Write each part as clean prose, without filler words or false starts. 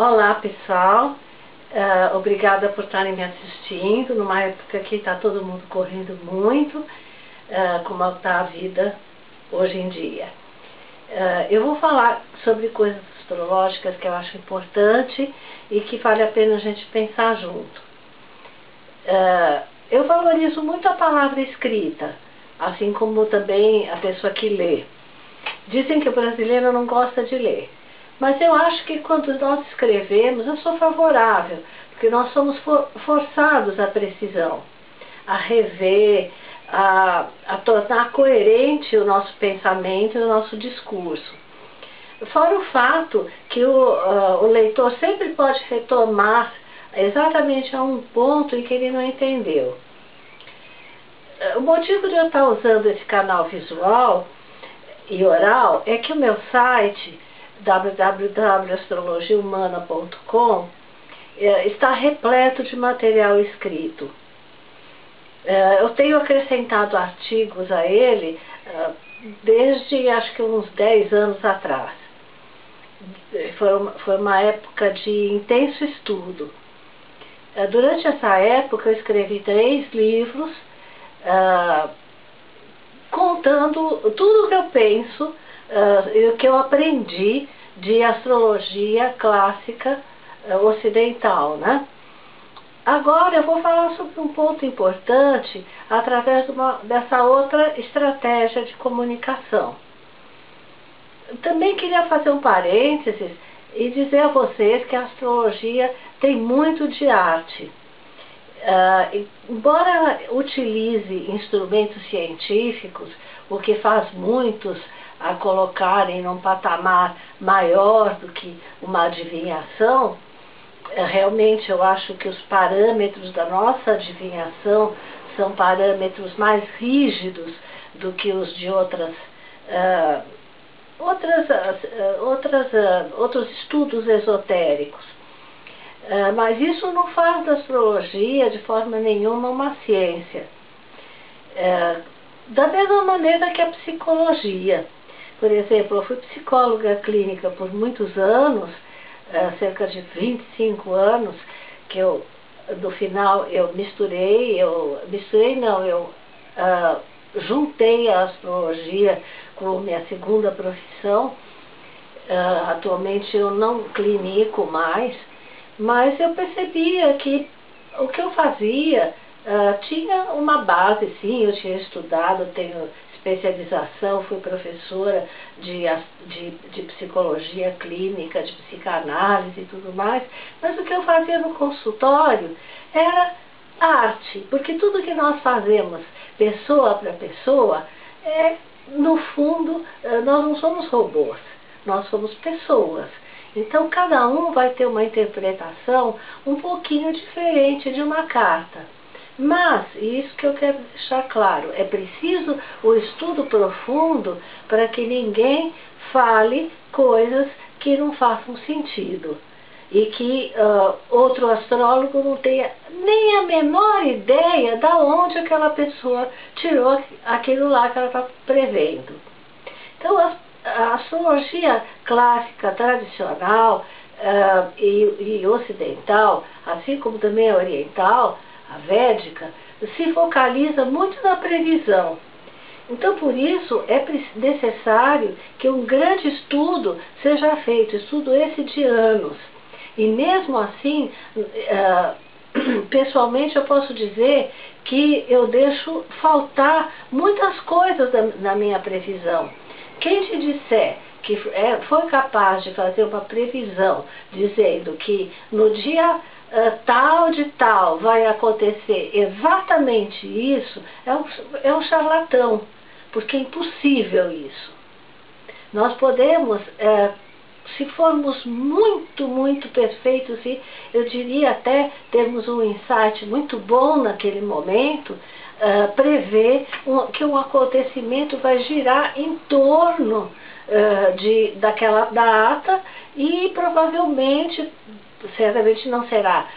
Olá pessoal, obrigada por estarem me assistindo numa época que está todo mundo correndo muito, como está a vida hoje em dia. Eu vou falar sobre coisas astrológicas que eu acho importante e que vale a pena a gente pensar junto. Eu valorizo muito a palavra escrita, assim como também a pessoa que lê. Dizem que o brasileiro não gosta de ler. Mas eu acho que quando nós escrevemos, eu sou favorável, porque nós somos forçados à precisão, a rever, a tornar coerente o nosso pensamento e o nosso discurso. Fora o fato que o leitor sempre pode retomar exatamente a um ponto em que ele não entendeu. O motivo de eu estar usando esse canal visual e oral é que o meu site www.astrologiahumana.com está repleto de material escrito. Eu tenho acrescentado artigos a ele desde acho que uns 10 anos atrás. Foi uma época de intenso estudo. Durante essa época eu escrevi 3 livros contando tudo o que eu penso e o que eu aprendi de astrologia clássica ocidental, né? Agora eu vou falar sobre um ponto importante através dessa outra estratégia de comunicação. Também queria fazer um parênteses e dizer a vocês que a astrologia tem muito de arte. Embora ela utilize instrumentos científicos, o que faz muitos a colocarem num patamar maior do que uma adivinhação, realmente eu acho que os parâmetros da nossa adivinhação são parâmetros mais rígidos do que os de outros estudos esotéricos. Mas isso não faz da astrologia de forma nenhuma uma ciência. Da mesma maneira que a psicologia. Por exemplo, eu fui psicóloga clínica por muitos anos, cerca de 25 anos, que no final eu juntei a astrologia com minha segunda profissão. Atualmente eu não clinico mais, mas eu percebia que o que eu fazia tinha uma base, sim, eu tinha estudado, tenho especialização, fui professora de psicologia clínica, de psicanálise e tudo mais, mas o que eu fazia no consultório era arte, porque tudo que nós fazemos pessoa para pessoa, no fundo, nós não somos robôs, nós somos pessoas. Então cada um vai ter uma interpretação um pouquinho diferente de uma carta. Mas, e isso que eu quero deixar claro, é preciso o estudo profundo para que ninguém fale coisas que não façam sentido. E que outro astrólogo não tenha nem a menor ideia de onde aquela pessoa tirou aquilo lá que ela está prevendo. Então, a astrologia clássica, tradicional e ocidental, assim como também a oriental, a védica, se focaliza muito na previsão. Então, por isso, é necessário que um grande estudo seja feito, estudo esse de anos. E mesmo assim, pessoalmente eu posso dizer que eu deixo faltar muitas coisas na minha previsão. Quem te disser que foi capaz de fazer uma previsão dizendo que no dia tal de tal vai acontecer exatamente isso, é um charlatão, porque é impossível isso. Nós podemos, se formos muito, muito perfeitos, e eu diria até termos um insight muito bom naquele momento, prever que um acontecimento vai girar em torno daquela data e provavelmente, certamente não será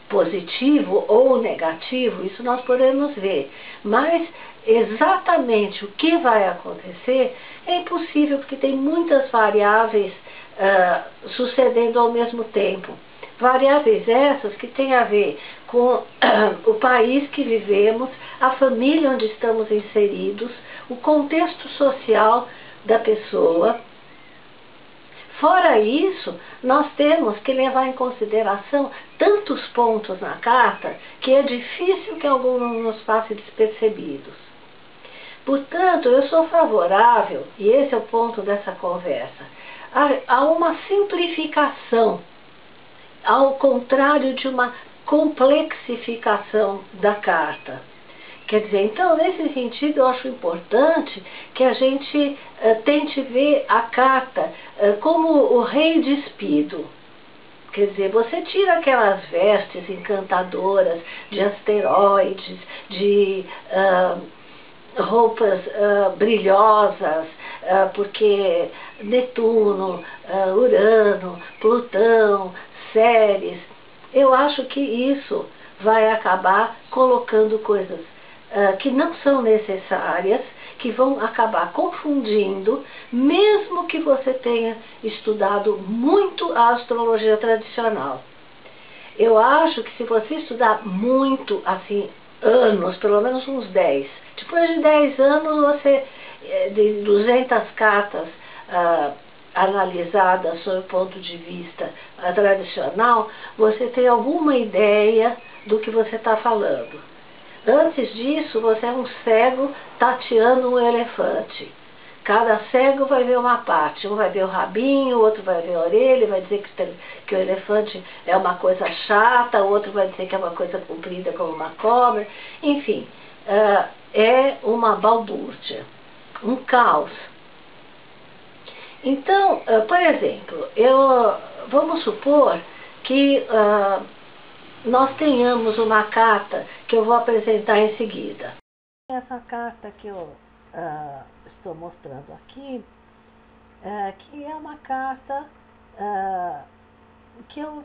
positivo ou negativo, isso nós podemos ver, mas exatamente o que vai acontecer é impossível, porque tem muitas variáveis sucedendo ao mesmo tempo. Variáveis essas que têm a ver com o país que vivemos, a família onde estamos inseridos, o contexto social da pessoa. Fora isso, nós temos que levar em consideração tantos pontos na carta que é difícil que alguns nos passem despercebidos. Portanto, eu sou favorável, e esse é o ponto dessa conversa, a uma simplificação, ao contrário de uma complexificação da carta. Quer dizer, então, nesse sentido, eu acho importante que a gente tente ver a carta como o rei despido. Quer dizer, você tira aquelas vestes encantadoras de asteroides, de roupas brilhosas, porque Netuno, Urano, Plutão, Ceres, eu acho que isso vai acabar colocando coisas que não são necessárias, que vão acabar confundindo, mesmo que você tenha estudado muito a astrologia tradicional. Eu acho que se você estudar muito, assim, anos, pelo menos uns 10, depois de 10 anos, você, de 200 cartas analisadas sob o ponto de vista tradicional, você tem alguma ideia do que você está falando. Antes disso, você é um cego tateando um elefante. Cada cego vai ver uma parte. Um vai ver o rabinho, o outro vai ver a orelha, vai dizer que o elefante é uma coisa chata, o outro vai dizer que é uma coisa comprida como uma cobra. Enfim, é uma balbúrdia, um caos. Então, por exemplo, vamos supor que nós tenhamos uma carta que eu vou apresentar em seguida. Essa carta que eu estou mostrando aqui, que é uma carta que eu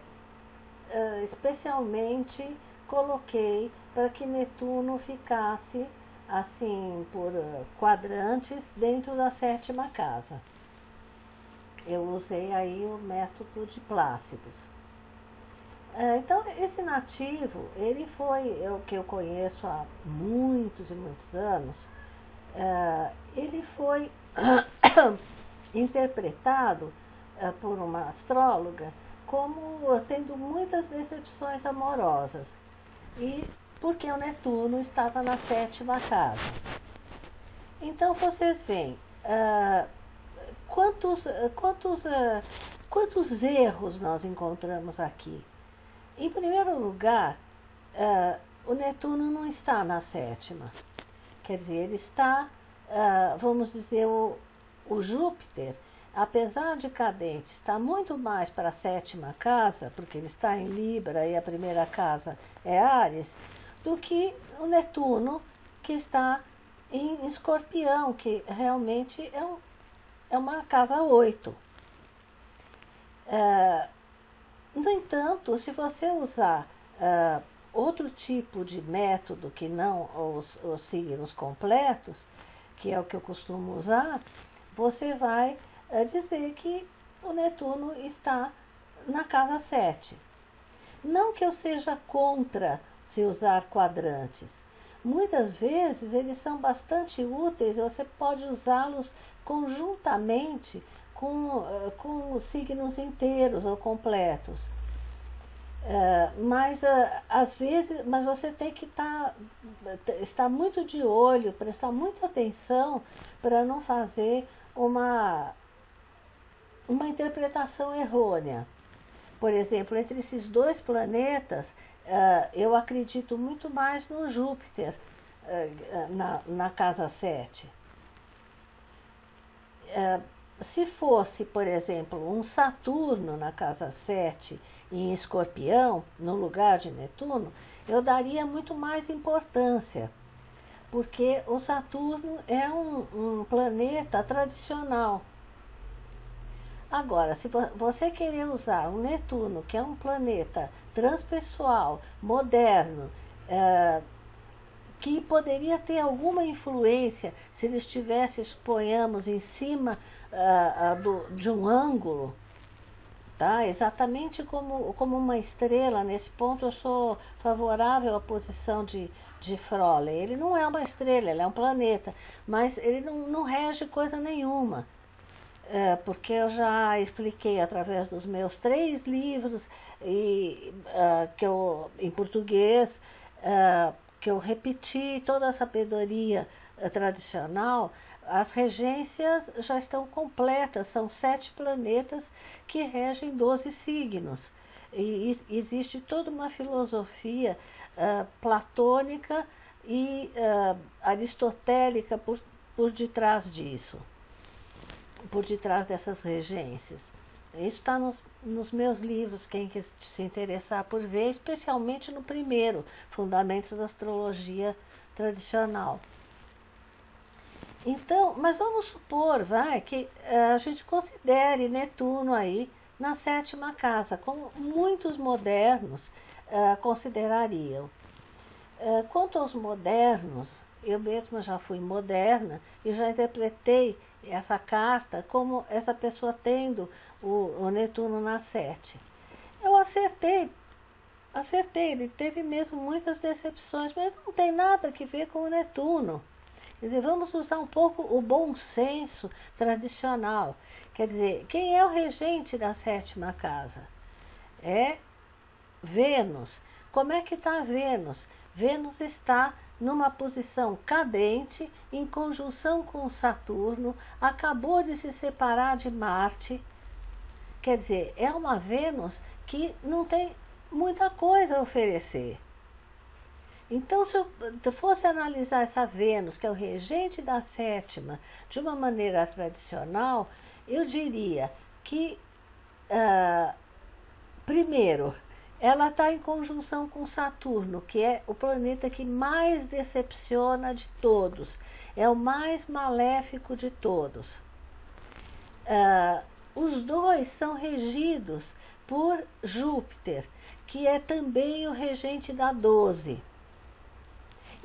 especialmente coloquei para que Netuno ficasse assim por quadrantes dentro da 7ª casa. Eu usei aí o método de Plácidos. Então, esse nativo, ele foi, o que eu conheço há muitos e muitos anos, ele foi interpretado por uma astróloga como tendo muitas decepções amorosas, e porque o Netuno estava na 7ª casa. Então, vocês veem quantos erros nós encontramos aqui. Em primeiro lugar, o Netuno não está na 7ª. Quer dizer, ele está, vamos dizer, o Júpiter, apesar de cadente, está muito mais para a 7ª casa, porque ele está em Libra e a primeira casa é Áries, do que o Netuno, que está em Escorpião, que realmente é uma casa 8. No entanto, se você usar outro tipo de método que não os signos completos, que é o que eu costumo usar, você vai dizer que o Netuno está na casa 7. Não que eu seja contra se usar quadrantes. Muitas vezes eles são bastante úteis, você pode usá-los conjuntamente com os signos inteiros ou completos. Às vezes, mas você tem que estar muito de olho, prestar muita atenção para não fazer uma interpretação errônea. Por exemplo, entre esses dois planetas, eu acredito muito mais no Júpiter na casa 7. Se fosse, por exemplo, um Saturno na casa 7 em Escorpião, no lugar de Netuno, eu daria muito mais importância, porque o Saturno é um planeta tradicional. Agora, se você querer usar o Netuno, que é um planeta transpessoal, moderno, que poderia ter alguma influência se ele estivesse, suponhamos, em cima de um ângulo, tá? Exatamente como uma estrela. Nesse ponto eu sou favorável à posição de Froley. Ele não é uma estrela, ele é um planeta, mas ele não rege coisa nenhuma. Porque eu já expliquei através dos meus 3 livros que eu, em português, que eu repeti toda a sabedoria tradicional. As regências já estão completas, são 7 planetas que regem 12 signos. E existe toda uma filosofia platônica e aristotélica por detrás disso, por detrás dessas regências. Isso está nos meus livros, quem se interessar por ver, especialmente no primeiro, Fundamentos da Astrologia Tradicional. Então, mas vamos supor, que a gente considere Netuno aí na 7ª casa, como muitos modernos considerariam. Quanto aos modernos, eu mesma já fui moderna e já interpretei essa carta como essa pessoa tendo o Netuno na 7. Eu acertei, ele teve mesmo muitas decepções, mas não tem nada que ver com o Netuno. Quer dizer, vamos usar um pouco o bom senso tradicional. Quer dizer, quem é o regente da 7ª casa? É Vênus. Como é que está a Vênus? Vênus está numa posição cadente, em conjunção com Saturno, acabou de se separar de Marte. Quer dizer, é uma Vênus que não tem muita coisa a oferecer. Então, se eu fosse analisar essa Vênus, que é o regente da 7ª, de uma maneira tradicional, eu diria que, primeiro, ela está em conjunção com Saturno, que é o planeta que mais decepciona de todos, é o mais maléfico de todos. Os dois são regidos por Júpiter, que é também o regente da 12,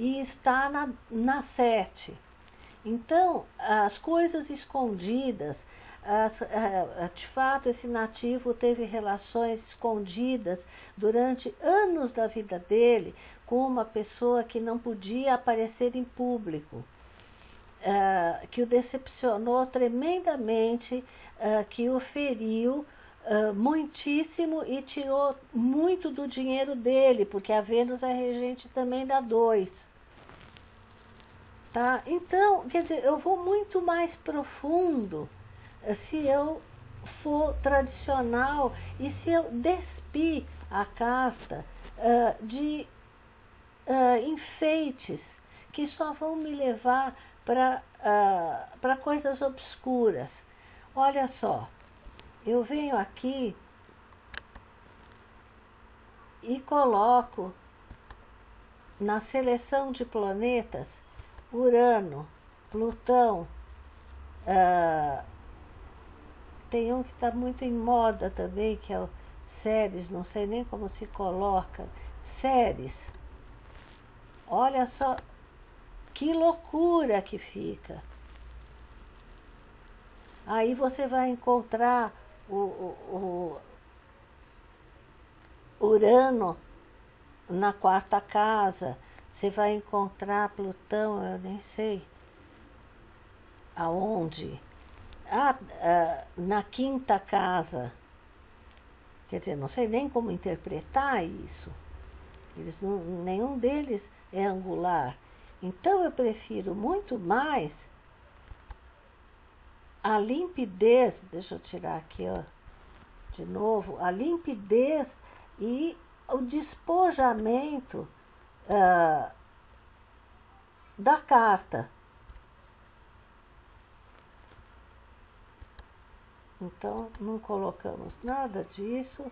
e está na 7. Então, as coisas escondidas, de fato, esse nativo teve relações escondidas durante anos da vida dele com uma pessoa que não podia aparecer em público, que o decepcionou tremendamente, que o feriu muitíssimo e tirou muito do dinheiro dele, porque a Vênus é regente também da 2. Tá? Então, quer dizer, eu vou muito mais profundo se eu for tradicional e se eu despir a carta de enfeites que só vão me levar para coisas obscuras. Olha só, eu venho aqui e coloco na seleção de planetas Urano, Plutão, tem um que está muito em moda também, que é o Ceres, não sei nem como se coloca, Ceres. Olha só que loucura que fica. Aí você vai encontrar o Urano na 4ª casa. Você vai encontrar Plutão, eu nem sei aonde. Na 5ª casa. Quer dizer, não sei nem como interpretar isso. Nenhum deles é angular. Então eu prefiro muito mais a limpidez, deixa eu tirar aqui de novo, a limpidez e o despojamento da carta. Então, não colocamos nada disso.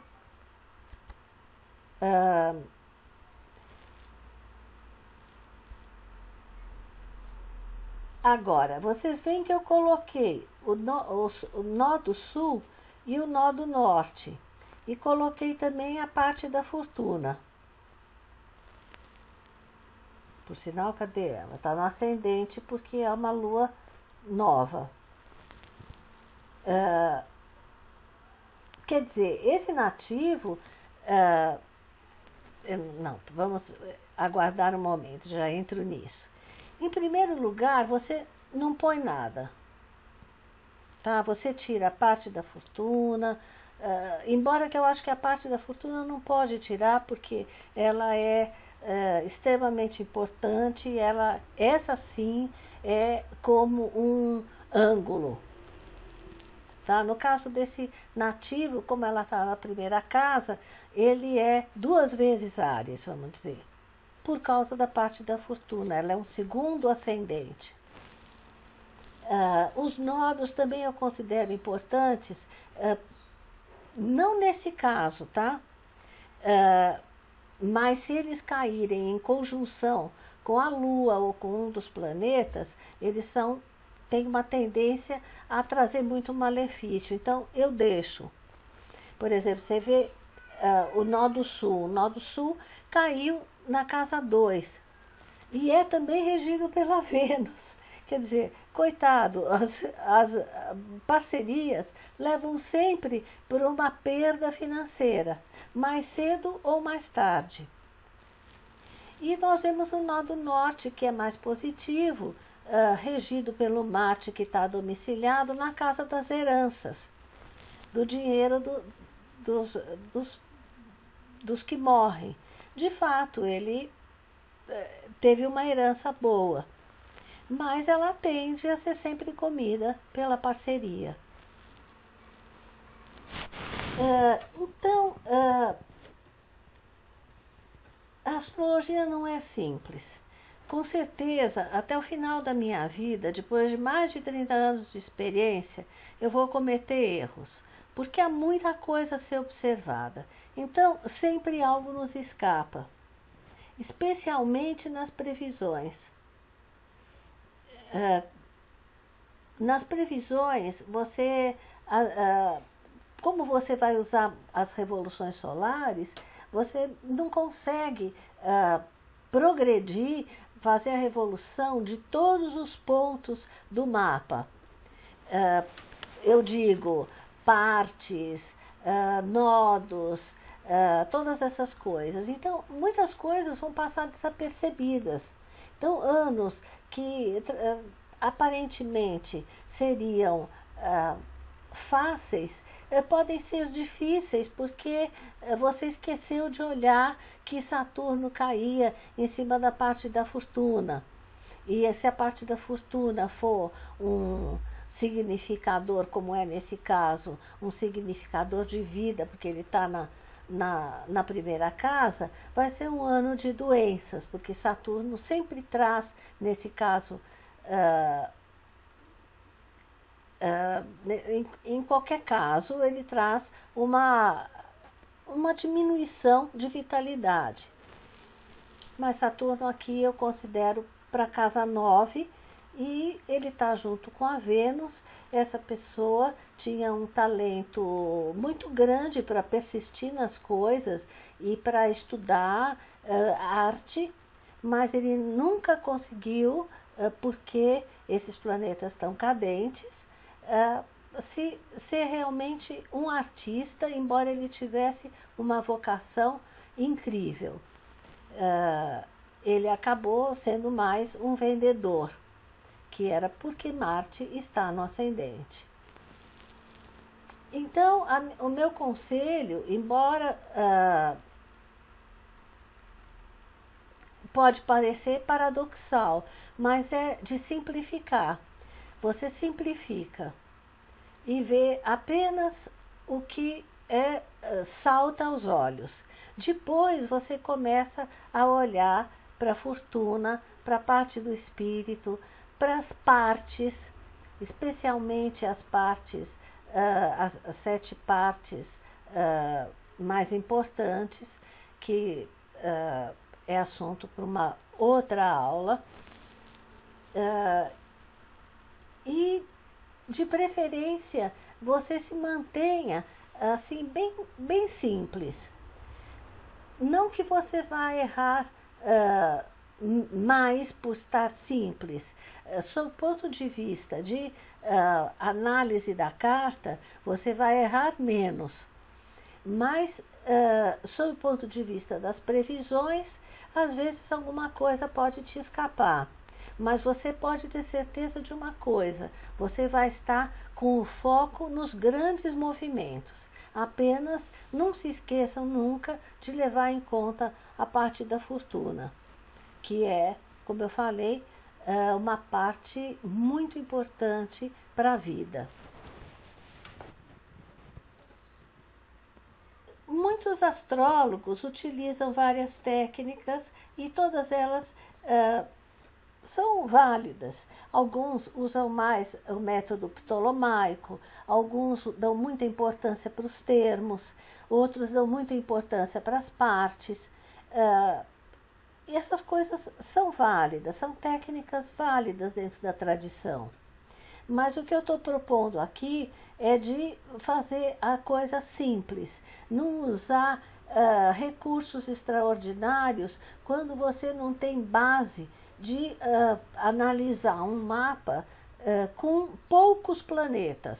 Agora, vocês veem que eu coloquei o nó do sul e o nó do norte. E coloquei também a parte da fortuna. Por sinal, cadê ela? Está no ascendente porque é uma lua nova. Quer dizer, esse nativo, não, vamos aguardar um momento, já entro nisso. Em primeiro lugar, você não põe nada, tá? Você tira a parte da fortuna, embora que eu acho que a parte da fortuna não pode tirar, porque ela é extremamente importante, essa sim é como um ângulo. Tá? No caso desse nativo, como ela está na primeira casa, ele é 2 vezes Áries, vamos dizer, por causa da parte da fortuna, ela é um segundo ascendente. Os nodos também eu considero importantes, não nesse caso, tá? Mas se eles caírem em conjunção com a Lua ou com um dos planetas, eles têm uma tendência a trazer muito malefício. Então eu deixo. Por exemplo, você vê o nó do sul. O nó do sul caiu na casa 2 e é também regido pela Vênus. Quer dizer, coitado, as parcerias levam sempre por uma perda financeira, mais cedo ou mais tarde. E nós vemos o nó do norte, que é mais positivo, regido pelo Marte, que está domiciliado na casa das heranças, do dinheiro dos que morrem. De fato, ele teve uma herança boa, mas ela tende a ser sempre comida pela parceria. Então, a astrologia não é simples. Com certeza, até o final da minha vida, depois de mais de 30 anos de experiência, eu vou cometer erros, porque há muita coisa a ser observada. Então, sempre algo nos escapa, especialmente nas previsões. Nas previsões, como você vai usar as revoluções solares, você não consegue progredir, fazer a revolução de todos os pontos do mapa. Eu digo partes, nodos, todas essas coisas. Então, muitas coisas vão passar desapercebidas. Então, anos que aparentemente seriam fáceis, podem ser difíceis, porque você esqueceu de olhar que Saturno caía em cima da parte da fortuna. E se a parte da fortuna for um significador, como é nesse caso, um significador de vida, porque ele está na primeira casa, vai ser um ano de doenças, porque Saturno sempre traz, nesse caso, em qualquer caso, ele traz uma diminuição de vitalidade. Mas Saturno aqui eu considero para casa 9 e ele está junto com a Vênus. Essa pessoa tinha um talento muito grande para persistir nas coisas e para estudar arte, mas ele nunca conseguiu, porque esses planetas estão cadentes, ser realmente um artista, embora ele tivesse uma vocação incrível. Ele acabou sendo mais um vendedor, que era porque Marte está no ascendente. Então, o meu conselho, embora pode parecer paradoxal, mas é de simplificar. Você simplifica e vê apenas o que salta aos olhos. Depois você começa a olhar para a fortuna, para a parte do espírito, para as partes, especialmente as partes, as 7 partes mais importantes, que é assunto para uma outra aula. E, de preferência, você se mantenha assim, bem simples. Não que você vá errar mais por estar simples. Sob o ponto de vista de análise da carta, você vai errar menos. Mas, sob o ponto de vista das previsões, às vezes alguma coisa pode te escapar. Mas você pode ter certeza de uma coisa: você vai estar com o foco nos grandes movimentos. Apenas não se esqueçam nunca de levar em conta a parte da fortuna, que é, como eu falei, uma parte muito importante para a vida. Muitos astrólogos utilizam várias técnicas e todas elas são válidas. Alguns usam mais o método ptolomaico, alguns dão muita importância para os termos, outros dão muita importância para as partes. E essas coisas são válidas, são técnicas válidas dentro da tradição. Mas o que eu estou propondo aqui é de fazer a coisa simples, não usar recursos extraordinários quando você não tem base de analisar um mapa com poucos planetas,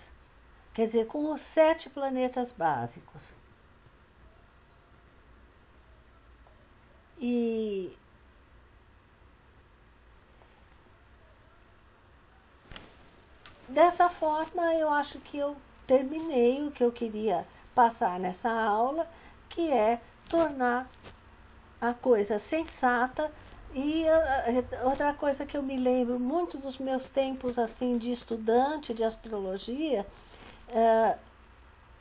quer dizer, com os 7 planetas básicos. E dessa forma eu acho que eu terminei o que eu queria passar nessa aula, que é tornar a coisa sensata. E outra coisa que eu me lembro muito dos meus tempos assim de estudante de astrologia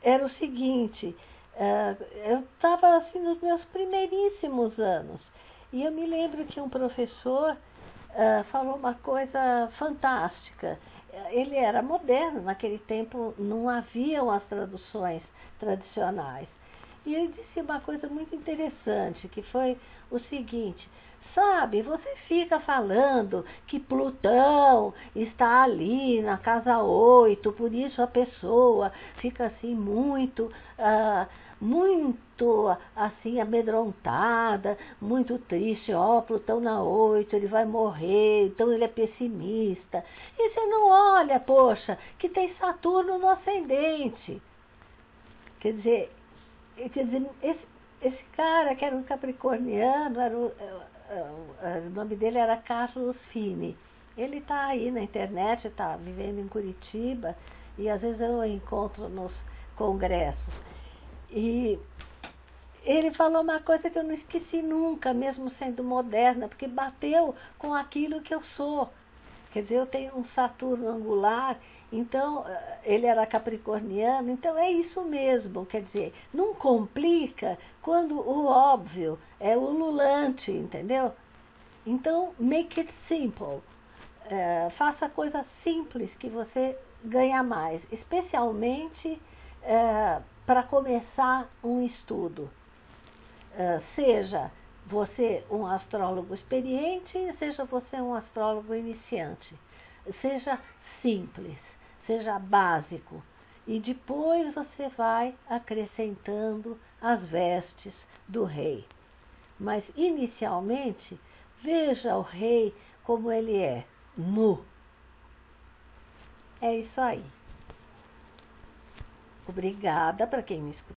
era o seguinte: eu estava assim nos meus primeiríssimos anos e eu me lembro que um professor falou uma coisa fantástica. Ele era moderno, naquele tempo não haviam as traduções tradicionais. E ele disse uma coisa muito interessante, que foi o seguinte: sabe, você fica falando que Plutão está ali na casa 8, por isso a pessoa fica assim muito assim amedrontada, muito triste. Ó, Plutão na 8, ele vai morrer, então ele é pessimista. E você não olha, poxa, que tem Saturno no ascendente. Quer dizer, esse cara que era um capricorniano, o nome dele era Carlos Fini. Ele está aí na internet, está vivendo em Curitiba, e às vezes eu o encontro nos congressos. E ele falou uma coisa que eu não esqueci nunca, mesmo sendo moderna, porque bateu com aquilo que eu sou. Quer dizer, eu tenho um Saturno angular, então ele era capricorniano, então é isso mesmo. Quer dizer, não complica quando o óbvio é ululante, entendeu? Então, make it simple. Faça coisas simples que você ganha mais, especialmente para começar um estudo. Seja você um astrólogo experiente, seja você um astrólogo iniciante. Seja simples, seja básico. E depois você vai acrescentando as vestes do rei. Mas inicialmente, veja o rei como ele é, nu. É isso aí. Obrigada para quem me escutou.